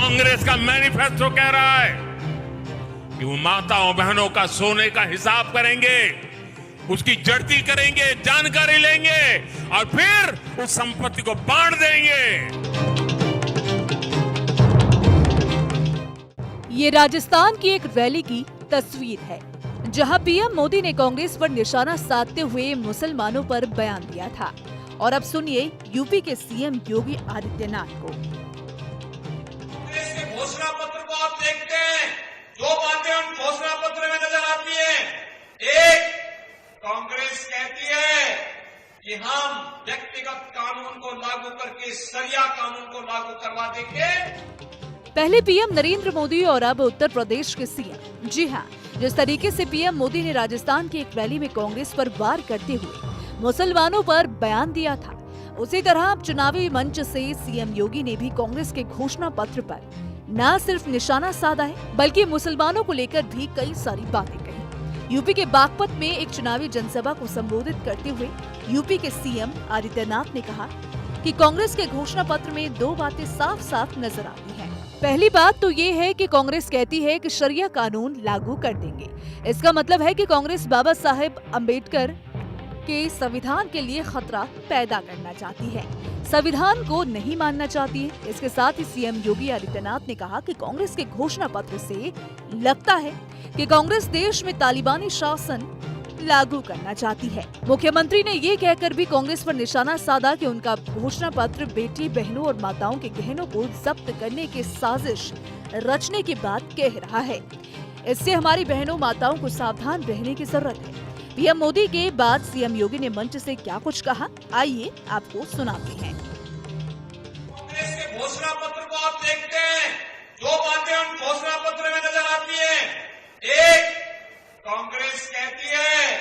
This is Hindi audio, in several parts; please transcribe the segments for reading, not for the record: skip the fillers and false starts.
कांग्रेस का मैनिफेस्टो कह रहा है कि वो माताओं बहनों का सोने का हिसाब करेंगे, उसकी जड़ती करेंगे, जानकारी लेंगे और फिर उस संपत्ति को बांट देंगे। ये राजस्थान की एक रैली की तस्वीर है, जहां पीएम मोदी ने कांग्रेस पर निशाना साधते हुए मुसलमानों पर बयान दिया था। और अब सुनिए यूपी के सीएम योगी आदित्यनाथ को। कांग्रेस के घोषणा पत्र को आप देखते हैं, दो बातें उन घोषणा पत्र में नजर आती है। एक, कांग्रेस कहती है कि हम व्यक्तिगत कानून को लागू करके शरिया कानून को लागू करवा देंगे। पहले पीएम नरेंद्र मोदी और अब उत्तर प्रदेश के सीएम। जी हाँ, जिस तरीके से पीएम मोदी ने राजस्थान की एक रैली में कांग्रेस पर वार करते हुए मुसलमानों पर बयान दिया था, उसी तरह अब चुनावी मंच से सीएम योगी ने भी कांग्रेस के घोषणा पत्र पर न सिर्फ निशाना साधा है, बल्कि मुसलमानों को लेकर भी कई सारी बातें कही। यूपी के बागपत में एक चुनावी जनसभा को संबोधित करते हुए यूपी के सीएम आदित्यनाथ ने कहा कि कांग्रेस के घोषणा पत्र में दो बातें साफ साफ नजर आती हैं। पहली बात तो ये है कि कांग्रेस कहती है कि शरिया कानून लागू कर देंगे। इसका मतलब है कि कांग्रेस बाबा साहेब अम्बेडकर के संविधान के लिए खतरा पैदा करना चाहती है, संविधान को नहीं मानना चाहती है। इसके साथ ही सीएम योगी आदित्यनाथ ने कहा कि कांग्रेस के घोषणा पत्र से लगता है कि कांग्रेस देश में तालिबानी शासन लागू करना चाहती है। मुख्यमंत्री ने ये कहकर भी कांग्रेस पर निशाना साधा कि उनका घोषणा पत्र बेटी बहनों और माताओं के गहनों को जब्त करने की साजिश रचने की बात कह रहा है। इससे हमारी बहनों माताओं को सावधान रहने की जरूरत है। पीएम मोदी के बाद सीएम योगी ने मंच से क्या कुछ कहा, आइए आपको सुनाते हैं। कांग्रेस के घोषणा पत्र को आप देखते हैं, दो बातें उन घोषणा पत्र में नजर आती है। एक, कांग्रेस कहती है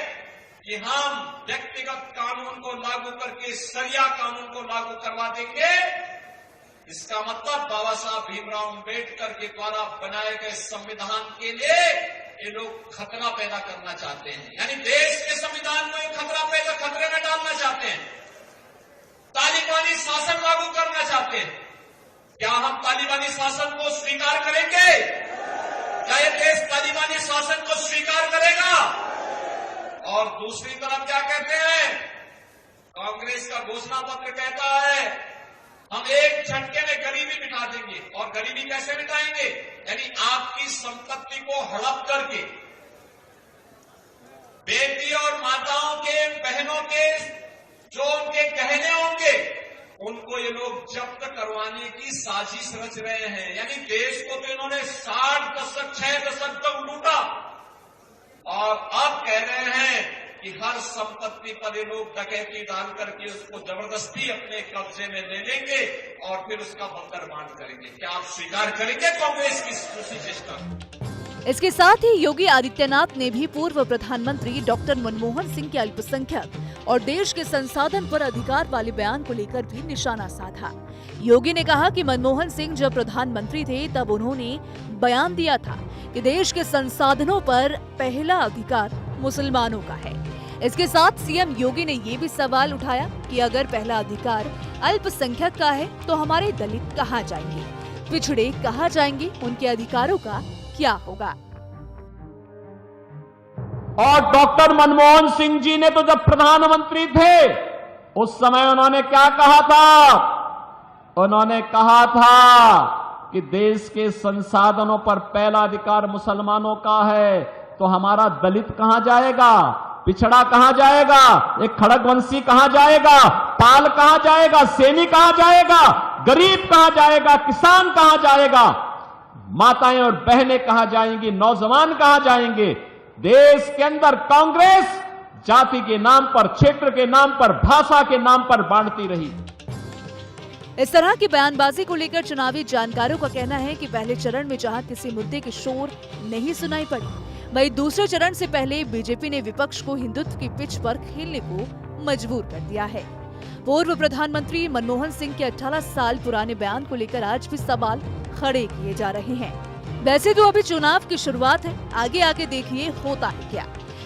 कि हम व्यक्तिगत कानून को लागू करके शरिया कानून को लागू करवा देंगे। इसका मतलब बाबा साहब भीमराव अम्बेडकर के द्वारा बनाए गए संविधान के लिए ये लोग खतरा पैदा करना चाहते हैं, यानी देश के संविधान को ये खतरे में डालना चाहते हैं। तालिबानी शासन लागू करना चाहते हैं। क्या हम तालिबानी शासन को स्वीकार करेंगे? क्या ये देश तालिबानी शासन को स्वीकार करेगा? और दूसरी तरफ क्या कहते हैं? कांग्रेस का घोषणा पत्र कहता है हम एक झटके में गरीबी मिटा देंगे। और गरीबी कैसे मिटाएंगे? यानी आपकी संपत्ति को हड़प करके बेटी और माताओं के, बहनों के जो उनके गहने होंगे उनको ये लोग जब्त करवाने की साजिश रच रहे हैं। यानी देश को तो इन्होंने 60 दशक, 6 दशक तक लूटा और अब कह रहे हैं कि हर संपत्ति पर ये लोग डकैती डाल करके उसको जबरदस्ती अपने कब्जे में ले लेंगे और फिर उसका बंकर बांट करेंगे। क्या आप स्वीकार करेंगे कांग्रेस की उसी चेष्टा? इसके साथ ही योगी आदित्यनाथ ने भी पूर्व प्रधानमंत्री डॉक्टर मनमोहन सिंह के अल्पसंख्यक और देश के संसाधन पर अधिकार वाले बयान को लेकर भी निशाना साधा। योगी ने कहा कि मनमोहन सिंह जब प्रधानमंत्री थे तब उन्होंने बयान दिया था कि देश के संसाधनों पर पहला अधिकार मुसलमानों का है। इसके साथ सीएम योगी ने ये भी सवाल उठाया कि अगर पहला अधिकार अल्पसंख्यक का है तो हमारे दलित कहाँ जाएंगे, पिछड़े कहाँ जाएंगे, उनके अधिकारों का क्या होगा? और डॉक्टर मनमोहन सिंह जी ने तो जब प्रधानमंत्री थे उस समय उन्होंने क्या कहा था? उन्होंने कहा था कि देश के संसाधनों पर पहला अधिकार मुसलमानों का है, तो हमारा दलित कहां जाएगा, पिछड़ा कहां जाएगा, एक खड़गवंशी कहां जाएगा, पाल कहां जाएगा, सैनी कहां जाएगा, गरीब कहां जाएगा, किसान कहां जाएगा, माताएं और बहनें कहां जाएंगी, नौजवान कहां जाएंगे? देश के अंदर कांग्रेस जाति के नाम पर, क्षेत्र के नाम पर, भाषा के नाम पर बांटती रही। इस तरह की बयानबाजी को लेकर चुनावी जानकारों का कहना है कि पहले चरण में जहां किसी मुद्दे की शोर नहीं सुनाई पड़ी, वहीं दूसरे चरण से पहले बीजेपी ने विपक्ष को हिंदुत्व की पिच पर खेलने को मजबूर कर दिया है। पूर्व प्रधानमंत्री मनमोहन सिंह के 18 साल पुराने बयान को लेकर आज भी सवाल खड़े किए जा रहे हैं। वैसे तो अभी चुनाव की शुरुआत है, आगे आगे देखिए होता है क्या।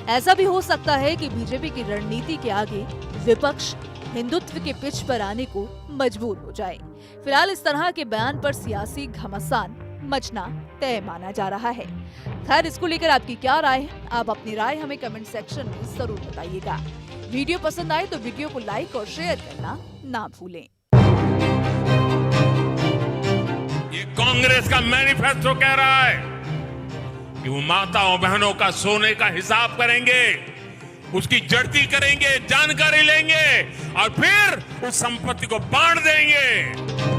ऐसा भी हो सकता है कि बीजेपी की रणनीति के आगे विपक्ष हिंदुत्व के पिच पर आने को मजबूर हो जाए। फिलहाल इस तरह के बयान पर सियासी घमासान मचना तय माना जा रहा है। खैर, इसको लेकर आपकी क्या राय है? आप अपनी राय हमें कमेंट सेक्शन में जरूर बताइएगा। वीडियो पसंद आए तो वीडियो को लाइक और शेयर करना ना भूलें। ये कांग्रेस का मैनिफेस्टो कह रहा है कि वो माताओं बहनों का सोने का हिसाब करेंगे, उसकी जड़ती करेंगे, जानकारी लेंगे और फिर उस संपत्ति को बांट देंगे।